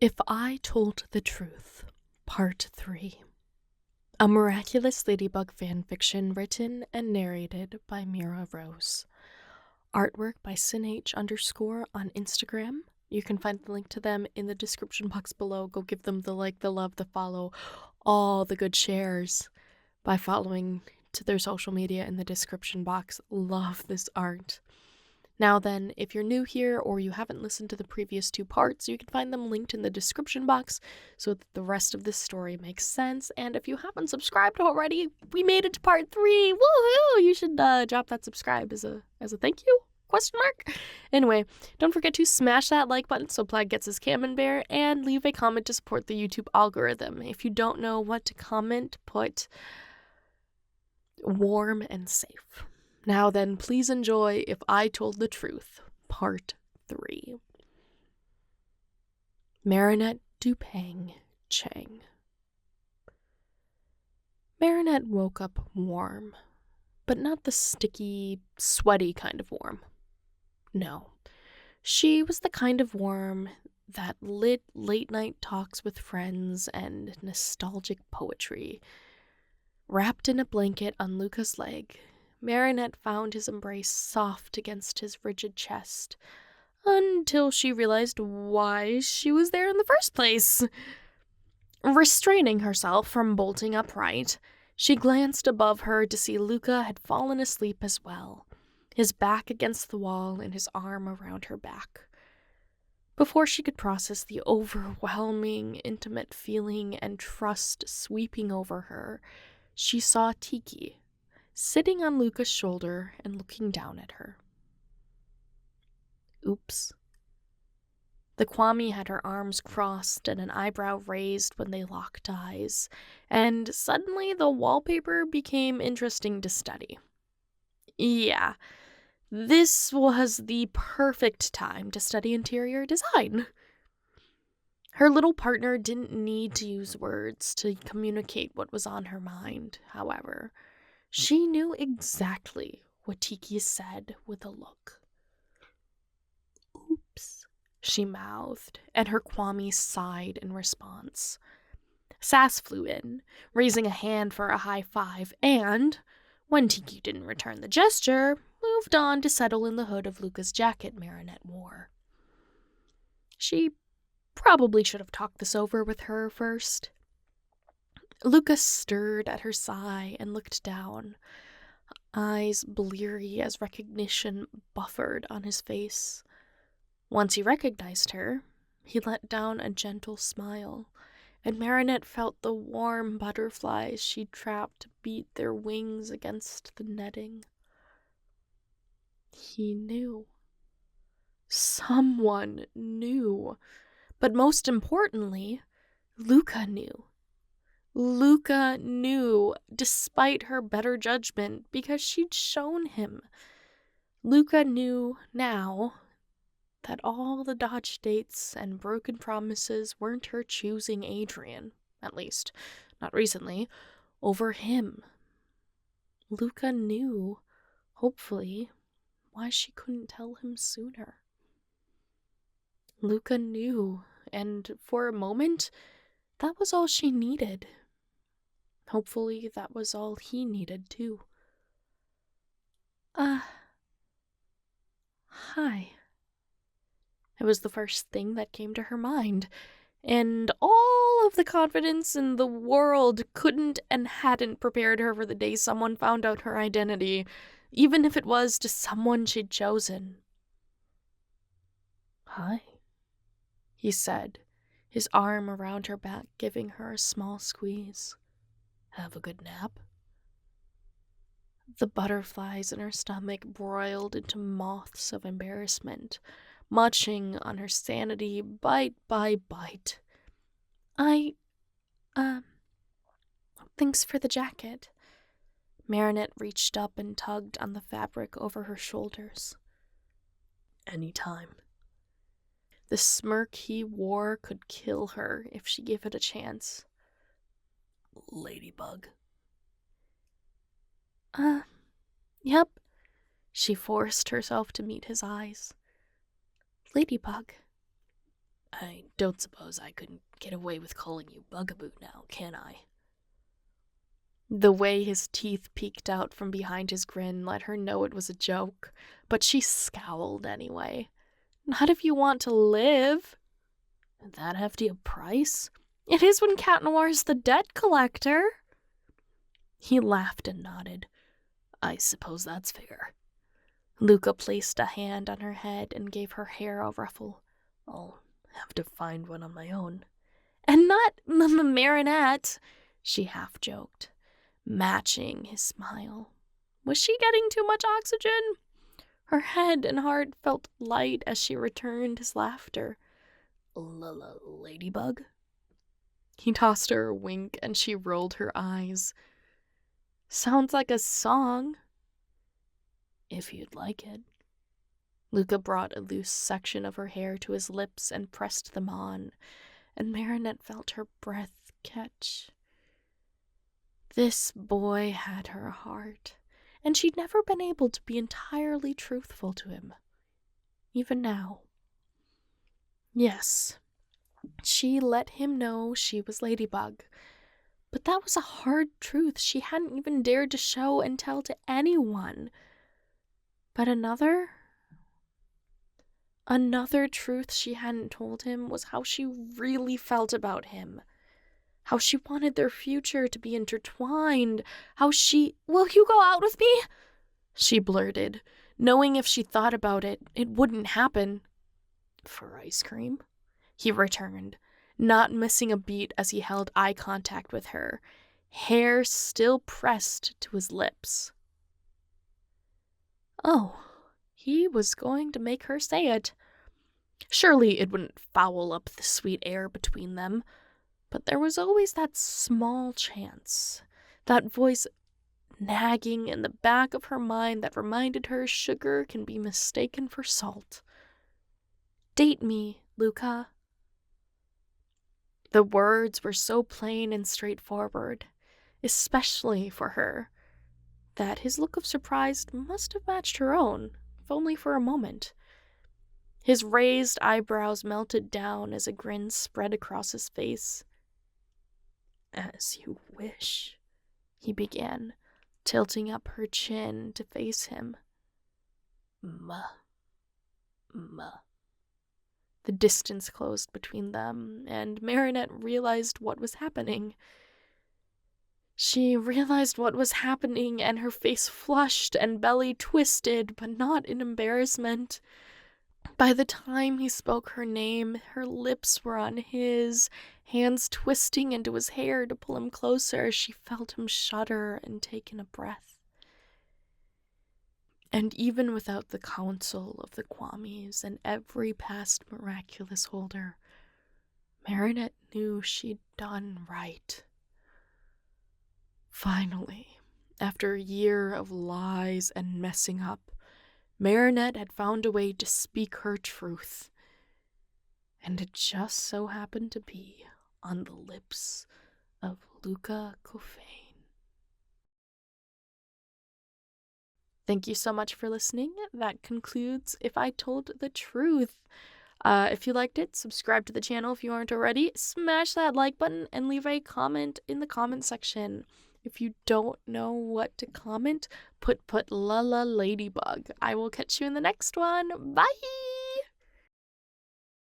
If I Told the Truth, Part 3. A Miraculous Ladybug fanfiction written and narrated by Mira Rose. Artwork by SinH_ on Instagram. You can find the link to them in the description box below. Go give them the like, the love, the follow, all the good shares by following to their social media in the description box. Love this art. Now then, if you're new here or you haven't listened to the previous 2 parts, you can find them linked in the description box so that the rest of this story makes sense. And if you haven't subscribed already, we made it to part 3. Woohoo! You should drop that subscribe as a thank you? ? Anyway, don't forget to smash that like button so Plaid gets his camembert, and leave a comment to support the YouTube algorithm. If you don't know what to comment, put warm and safe. Now then, please enjoy If I Told the Truth, Part 3. Marinette Dupang Chang. Marinette woke up warm, but not the sticky, sweaty kind of warm. No, she was the kind of warm that lit late-night talks with friends and nostalgic poetry. Wrapped in a blanket on Luka's leg, Marinette found his embrace soft against his rigid chest, until she realized why she was there in the first place. Restraining herself from bolting upright, she glanced above her to see Luka had fallen asleep as well, his back against the wall and his arm around her back. Before she could process the overwhelming, intimate feeling and trust sweeping over her, she saw Tiki, sitting on Luka's shoulder and looking down at her. Oops. The Kwami had her arms crossed and an eyebrow raised when they locked eyes, and suddenly the wallpaper became interesting to study. Yeah, this was the perfect time to study interior design. Her little partner didn't need to use words to communicate what was on her mind, however. She knew exactly what Tiki said with a look. Oops, she mouthed, and her Kwami sighed in response. Sass flew in, raising a hand for a high five, and, when Tiki didn't return the gesture, moved on to settle in the hood of Luka's jacket Marinette wore. She probably should have talked this over with her first. Luka stirred at her sigh and looked down, eyes bleary as recognition buffered on his face. Once he recognized her, he let down a gentle smile, and Marinette felt the warm butterflies she trapped beat their wings against the netting. He knew. Someone knew. But most importantly, Luka knew. Luka knew, despite her better judgment, because she'd shown him. Luka knew now that all the dodged dates and broken promises weren't her choosing Adrian, at least, not recently, over him. Luka knew, hopefully, why she couldn't tell him sooner. Luka knew, and for a moment, that was all she needed. Hopefully, that was all he needed, too. Hi. It was the first thing that came to her mind, and all of the confidence in the world couldn't and hadn't prepared her for the day someone found out her identity, even if it was to someone she'd chosen. Hi, he said, his arm around her back giving her a small squeeze. Have a good nap? The butterflies in her stomach broiled into moths of embarrassment, munching on her sanity bite by bite. Thanks for the jacket. Marinette reached up and tugged on the fabric over her shoulders. Anytime. The smirk he wore could kill her if she gave it a chance. Ladybug. Yep. She forced herself to meet his eyes. Ladybug. I don't suppose I could get away with calling you Bugaboo now, can I? The way his teeth peeked out from behind his grin let her know it was a joke, but she scowled anyway. Not if you want to live. That hefty a price? It is when Cat Noir's the debt collector. He laughed and nodded. I suppose that's fair. Luka placed a hand on her head and gave her hair a ruffle. I'll have to find one on my own. And not Marinette, she half joked, matching his smile. Was she getting too much oxygen? Her head and heart felt light as she returned his laughter. Ladybug? He tossed her a wink and she rolled her eyes. Sounds like a song. If you'd like it. Luka brought a loose section of her hair to his lips and pressed them on, and Marinette felt her breath catch. This boy had her heart, and she'd never been able to be entirely truthful to him. Even now. Yes, she let him know she was Ladybug, but that was a hard truth she hadn't even dared to show and tell to anyone. But another truth she hadn't told him was how she really felt about him. How she wanted their future to be intertwined. Will you go out with me? She blurted, knowing if she thought about it, it wouldn't happen. For ice cream? He returned, not missing a beat as he held eye contact with her, hair still pressed to his lips. Oh, he was going to make her say it. Surely it wouldn't foul up the sweet air between them, but there was always that small chance, that voice nagging in the back of her mind that reminded her sugar can be mistaken for salt. Date me, Luka. The words were so plain and straightforward, especially for her, that his look of surprise must have matched her own, if only for a moment. His raised eyebrows melted down as a grin spread across his face. As you wish, he began, tilting up her chin to face him. Ma. The distance closed between them, and Marinette realized what was happening. She realized what was happening, and her face flushed and belly twisted, but not in embarrassment. By the time he spoke her name, her lips were on his, hands twisting into his hair to pull him closer. She felt him shudder and take in a breath. And even without the counsel of the Kwamis and every past miraculous holder, Marinette knew she'd done right. Finally, after a year of lies and messing up, Marinette had found a way to speak her truth. And it just so happened to be on the lips of Luka Kofane. Thank you so much for listening. That concludes If I Told the Truth. If you liked it, subscribe to the channel if you aren't already. Smash that like button and leave a comment in the comment section. If you don't know what to comment, put la ladybug. I will catch you in the next one. Bye!